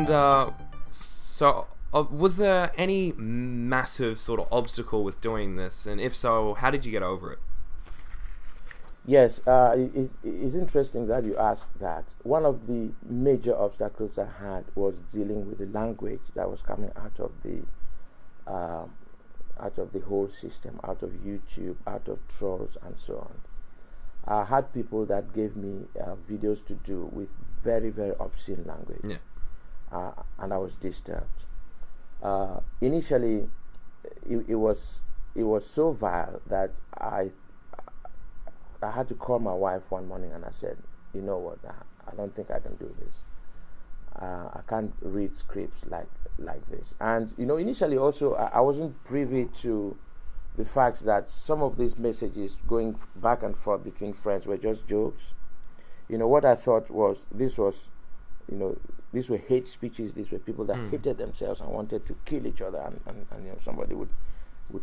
And was there any massive sort of obstacle with doing this? And if so, how did you get over it? Yes, it's interesting that you ask that. One of the major obstacles I had was dealing with the language that was coming out of the whole system, out of YouTube, out of trolls, and so on. I had people that gave me videos to do with very, very obscene language, and I was disturbed. Initially, it was so vile that I had to call my wife one morning and I said, you know what, I don't think I can do this. I can't read scripts like this. And initially also I wasn't privy to the fact that some of these messages going back and forth between friends were just jokes. What I thought was these were hate speeches. These were people that hated themselves and wanted to kill each other. And somebody would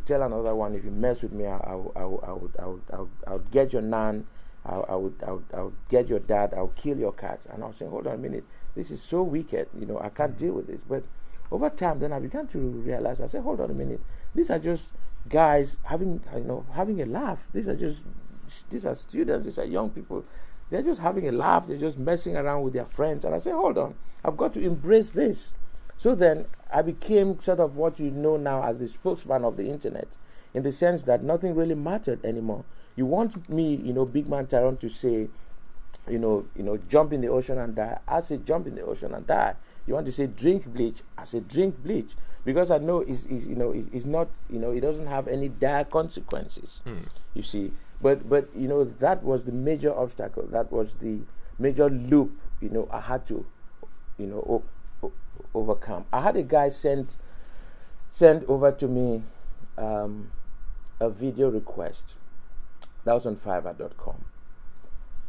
tell another one, if you mess with me, I would get your nan, I would get your dad, I'll kill your cat. And I was saying, hold on a minute, this is so wicked, I can't deal with this. But over time, then I began to realize, I said, hold on a minute, these are just guys having a laugh. These are students, these are young people. They're just having a laugh, they're just messing around with their friends. And I said, hold on, I've got to embrace this. So then I became sort of what you know now as the spokesman of the internet, in the sense that nothing really mattered anymore. You want me, big man Tyrone, to say, jump in the ocean and die. I say jump in the ocean and die. You want to say drink bleach? I say drink bleach, because I know it's not, it doesn't have any dire consequences. You see, but that was the major obstacle. That was the major loop. I had to, overcome. I had a guy send over to me a video request. That was on Fiverr.com,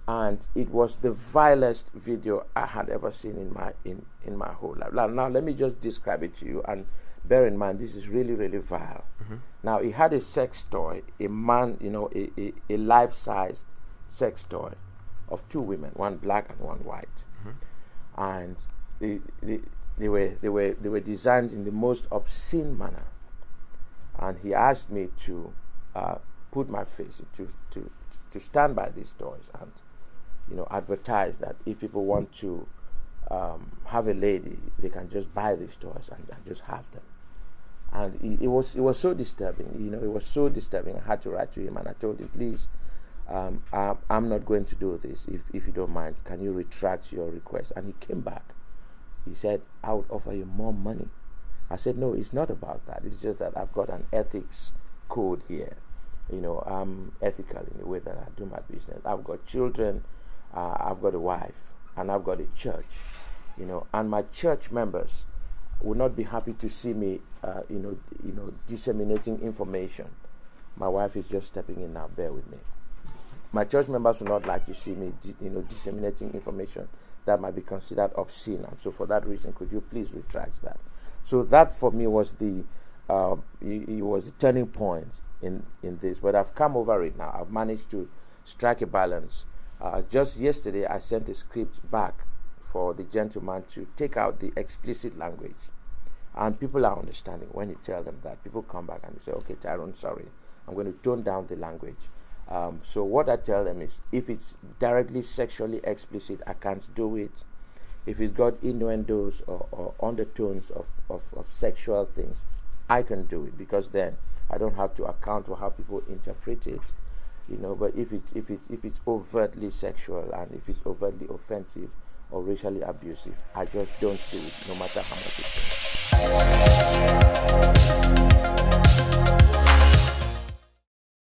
and it was the vilest video I had ever seen in my whole life. Now let me just describe it to you, and bear in mind this is really, really vile. Now he had a sex toy, a man, a life-sized sex toy of two women, one black and one white, and they were designed in the most obscene manner. And he asked me to put my face to stand by these toys and advertise that if people want to have a lady, they can just buy these toys and just have them. And it was so disturbing. It was so disturbing. I had to write to him and I told him, please, I'm not going to do this. If you don't mind, can you retract your request? And he came back. He said, I would offer you more money. I said, no, it's not about that. It's just that I've got an ethics code here. I'm ethical in the way that I do my business. I've got children, I've got a wife, and I've got a church. And my church members would not be happy to see me, disseminating information. My wife is just stepping in now. Bear with me. My church members would not like to see me, disseminating information that might be considered obscene. And so for that reason, could you please retract that? So that for me was it was the turning point in this. But I've come over it now. I've managed to strike a balance. Just yesterday, I sent a script back for the gentleman to take out the explicit language. And people are understanding when you tell them that. People come back and they say, okay, Tyrone, sorry, I'm going to tone down the language. So what I tell them is, if it's directly sexually explicit, I can't do it. If it's got innuendos or undertones of sexual things, I can do it, because then I don't have to account for how people interpret it. But if it's overtly sexual and if it's overtly offensive or racially abusive, I just don't do it, no matter how much it is.